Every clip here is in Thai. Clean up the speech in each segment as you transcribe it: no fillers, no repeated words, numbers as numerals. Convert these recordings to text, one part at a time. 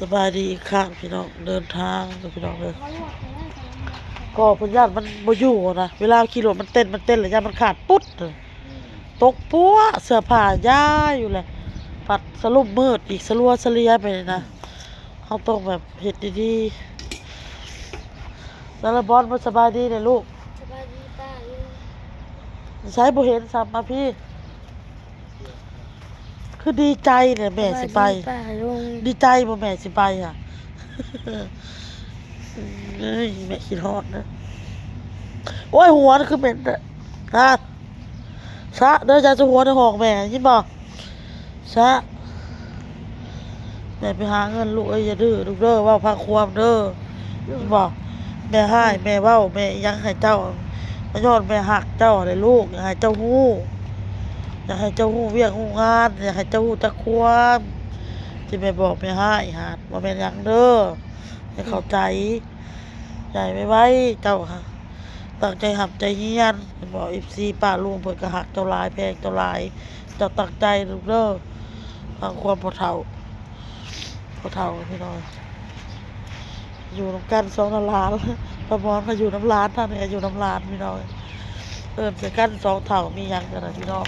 สบายดีอีกครั้งพี่น้องเดินทางพี่น้องเลยก็พญาติมันบ่อยู่นะเวลาขี่รถมันเต้นเลยย่ามันขาดปุ๊ดเลยตกปัวเสื้อผ้าย่าอยู่เลยปัดสรุปมืดอีกสลัวสลียไปเลยนะเขาต้องแบบเฮ็ดดีๆแล้วบอลมันสบายดีเลยลูกสบายดีป้าลุงใช้บ่เห็นซ้ำมาพี่คือดีใจเนี่ยแม่สิไป ป้าลุงดีใจบ่แม่สิไปอ่ะเอ้ยแม่คิดฮอดนะโอ้ยหัวน่ะคือเหม็นอะฮะซะเด้อจะหัวในห้องแม่ยินบ่ซะแม่ไปหาเงินลูกเอ้ยอย่าดื้อลูกเด้อเว้าพักความเด้อยินบ่แม่ให้แม่เว้าแม่ยังให้เจ้ามาย้อนแม่หักเจ้าเลยลูกอยากให้เจ้าฮู้อยากให้เจ้าฮู้เวียกฮู้งานอยากให้เจ้าฮู้จักความที่แม่บอกแม่ให้หาดบ่แม่นหยังเด้อให้เข้าใจใหญ่ไว้เจ้าค่ะตั้งใจหับใจเฮียนบอกFCป้าลุงเพิ่นก็หักเจ้าหลายแพงเจ้าหลายเจ้าตั้งใจลูกเด้อฟังความพ่อเฒ่าพี่น้อยอยู่นำกัน2ล้านประมอนก็อยู่น้ำล้านท่านนี่อยู่น้ำล้านพี่น้อยเอิ้นใส่กัน2เฒ่ามีหยังกันน่ะพี่น้อง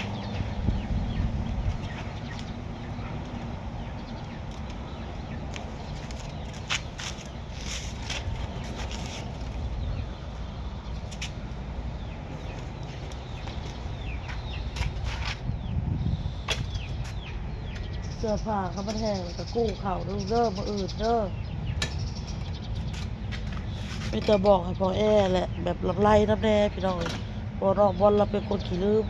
เสื้อผ้าเขามันแห้งแล้วก็กู้ข้าวเด้อมื้ออื่นเด้อมีแต่บอกให้พ่อแอแหละแบบลำไรน้ำแน่พี่น้องบ่น้องบอลเราเป็นคนขี้ลืม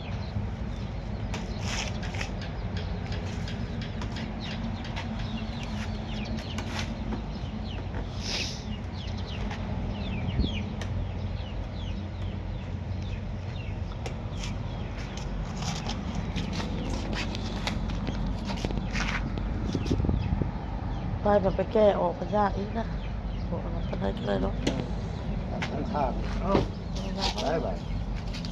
ไปแบบไปแก้ออกมันยากอีกนะบอกว่ามันได้ก็ได้เนาะ ทั้งข้าง เอา ได้ไหม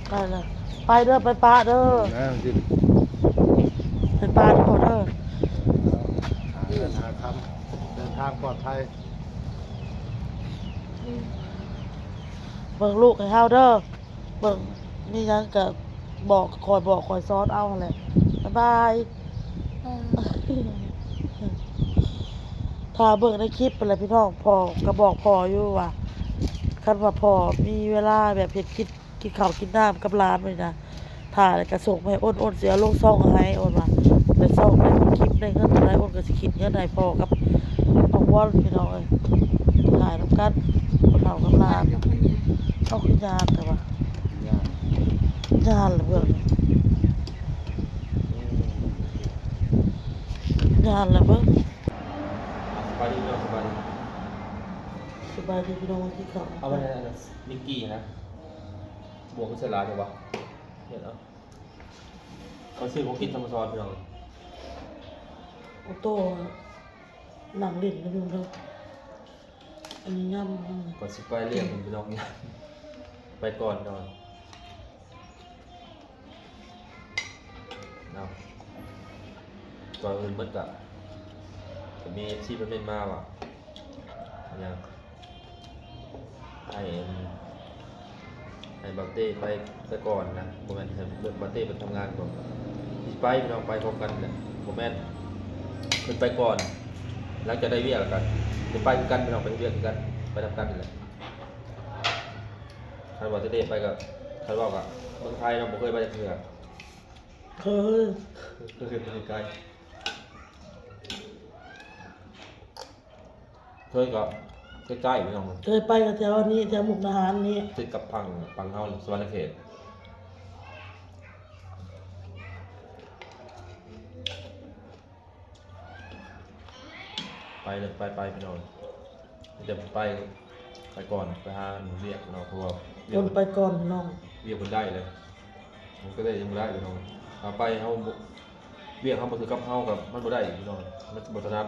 ไปเลยไปเด้อไปปลาเด้อ นะจริง ไปปลาทุกคนเด้อ เดินหาคำเดินทางปลอดภัย เบิ่งลูกให้เฮาเด้อเบิ่งนี่ยังก็บอกคอยซ้อนเอาหั่นแหละบ๊ายบายถ้าเบิ่งในคลิปเป็นไรพี่น้องพ่อก็บอกพ่ออยู่ว่าคันว่าพ่อมีเวลาแบบเฮ็ดกินข้าวกินน้ำกับหลานไว้นะถ่ายแล้วก็ส่งไปให้อ้นเสียลงซ่องให้อ้นว่าไปซ่องในคลิปได้เงินเท่าไหร่อ้นก็สิคิดเงินให้พ่อกับน้องวอนพี่น้องเอ้ยถ่ายนำกันคนเฒ่ากับหลานเอาคือยากแต่ว่ายานเหลือเบิ่งยานเหลือเบิ่ง สบายดีเนาะสบายดี สบายดีพี่น้องที่เขา เอาไปในมิกกี้นะบวกกับเซลาใช่ปะเห็นเอาเขาซื้อของกินธรรมซอนพี่น้อง ออโต้หนังเล่นนะพี่น้องอันนี้ย่ำ ก่อนสิไปเรียกพี่น้องเนี่ยไปก่อนเอาก่อนอื่นเบิดกะจะมีที่มันเป็นมาว่ะยังให้บักเต้ไปก่อนนะโมเมนต์ให้บักเต้ไปทำงานก่อนที่ไปพี่น้องไปพร้อมกันเนี่ยโมเมนต์ขึ้นไปก่อนหลังจากได้เวียกกันจะไปกันพี่น้องไปเวียกกันไปทำกันนี่แหละคันว่าจะเต้ไปกับคันว่ากับเมืองไทยเราไม่เคยไปเถื่อ เคย ก็คือเป็นไกลเคยก็ใกล้ๆพี่น้อง เคยไปกับแถวนี้แถวมุกดาหารนี่ ติดกับพังเฮาสวรรณเขตไปเลยไปพี่น้องจะไปก่อนไปหาหนูเรียกเนาะเพราะว่าเรี ค ยก นไปก่อนน้อง เรียกคนได้เลยมันก็ได้ยังไม่ได้พี่น้องเอาไปเฮาเรียกเขามาถือกับเฮากับมันบ่ได้พี่น้องมันบ่ถนัด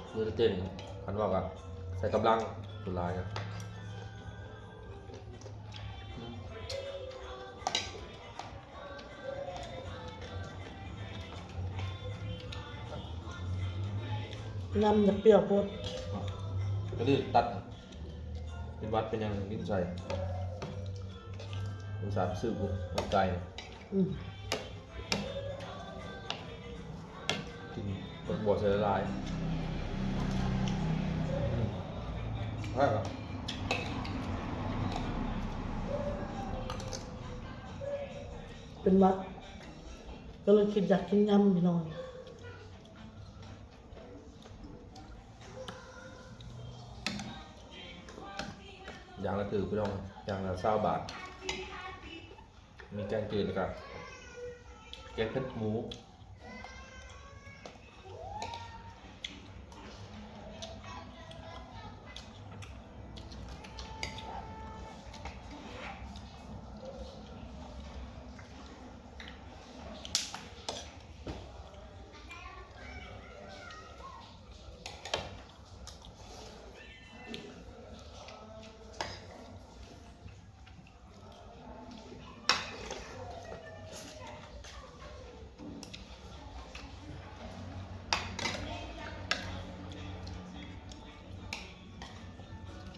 คือเต้นคันว่ากับใส่กำลังสุดท้ายครับ น้ำจะเปรี้ยวโพด ก็รีบตัดเป็นวัดเป็นยังกินใส่อุตส่าห์ซื้อบุกไก่ อืม กินบดใส่ละลายใช่ครับ เป็นวัดก็เลยคิดอยากกินยำพี่น้อง อย่างละถือพี่น้องอย่างละ20 บาทมีแกงจืดนะครับแกงเผ็ดหมู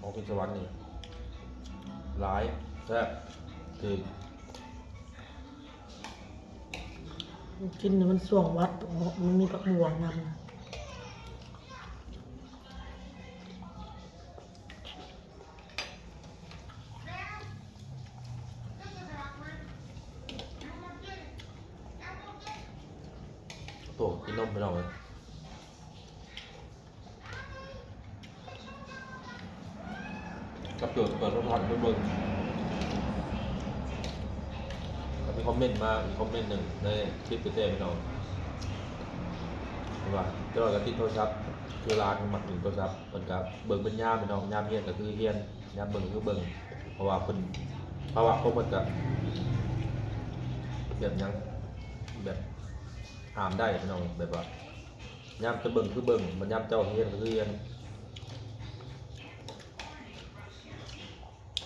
ของพิศวรรค์นี่ร้ายแซ่บคือ กินเนี่ยมันส่วงวัดมันมีผักบัวงำ ตัวกินนมไปลองเลยกับโจทย์เปิดรถทันเบิ่งก็มีคอมเมนต์มาอีกคอมเมนต์หนึ่งในคลิปเต้ๆพี่น้องว่าเจ้าก็ติดโทรศัพท์คือร้านมักหนึ่งโทรศัพท์เพิ่นก็เบิ่งเป็นย่ามพี่น้องย่ามเฮียนก็คือเฮียนย่ามเบิ่งคือเบิ่งเพราะว่าเพิ่นเพราะว่าพวกเพิ่นก็แบบหยังแบบห้ามได้พี่น้องแบบว่าย่ามจะเบิ่งคือเบิ่งมันย่ามเจ้าเฮียนก็คือเฮียน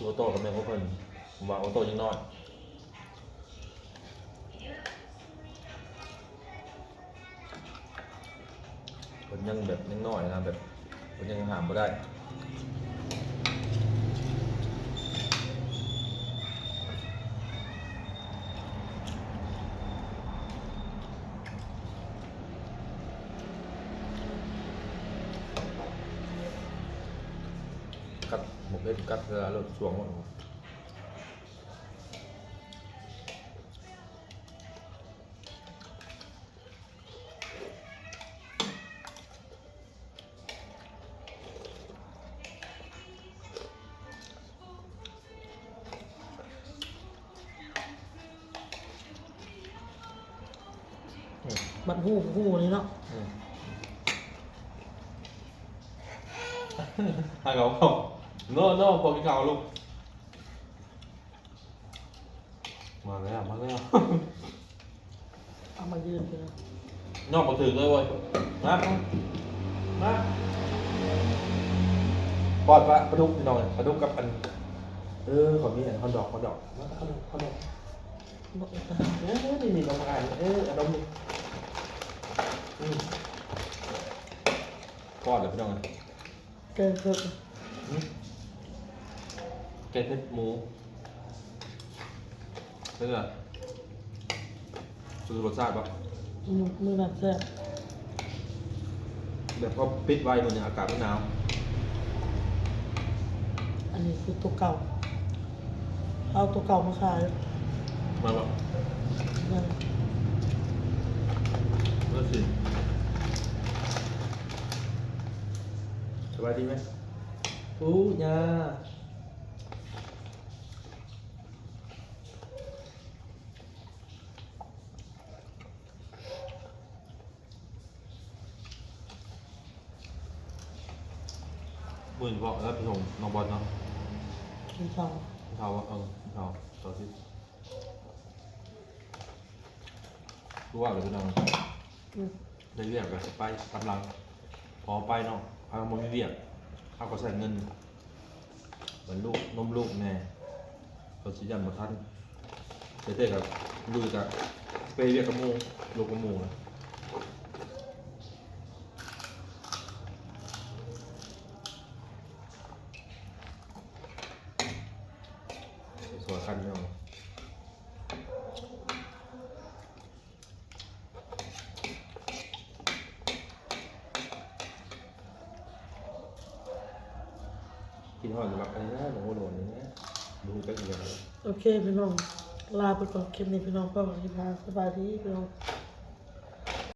คือออโต้กับแม่ของเพิ่นผมว่าออโต้ยังน้อยเพิ่นยังแบบยังน้อยนะแบบเพิ่นยังห้ามบ่ได้กัดหมกเล็ดกัดเวลาเราช่วงว่าบัดหูนี่เนาะ ให้เขาบอกโน่พอกินข้าวลูกมาแล้วมาแล้ว เอามายืนไปเลย นอกมาถึงเลยเว้ยมาปอดปลาดุกพี่น้องปลาดุกกับอันขอมีอันฮอนดอกมาฮอนดอกบอกอีกนะ นี่น้องมาอ่านอันดมนี่ปอดเลยพี่น้อง เกินเกิน แกงเผ็ดหมูเป็นไงคือรสชาติปะ มือแบบแซ่บ แบบพอปิดไว้มันเนี่ยอากาศไม่หนาว อันนี้คือตัวเก่าเอาตัวเก่ามาขาย มาแบบ นั่น เลิศสิสบายดีไหมอู้ยาบุญบอกแล้วพี่หงน้องบอลเนาะ กินข้าว พี่เขาว่าพี่เขาต่อที่รู้ว่าเลยพี่น้อง อืม ได้เรียกกับไปกำลังพอไปเนาะเอาโมมีเรียกเขาก็ใส่เงินเหมือนลูกนมลูกแน่เขาชี้ยันมาทันเต้ๆกับลุยกับไปเรียกกับหมูลูกกับหมูนะ สวยคันพี่น้องกินหอดหมักอันนี้นะหลงโอโดนนี่นะดูไปอีกแล้ว โอเคพี่น้องลาไปก่อนคลิปนี้พี่น้องก็ขอสบายดีพี่น้อง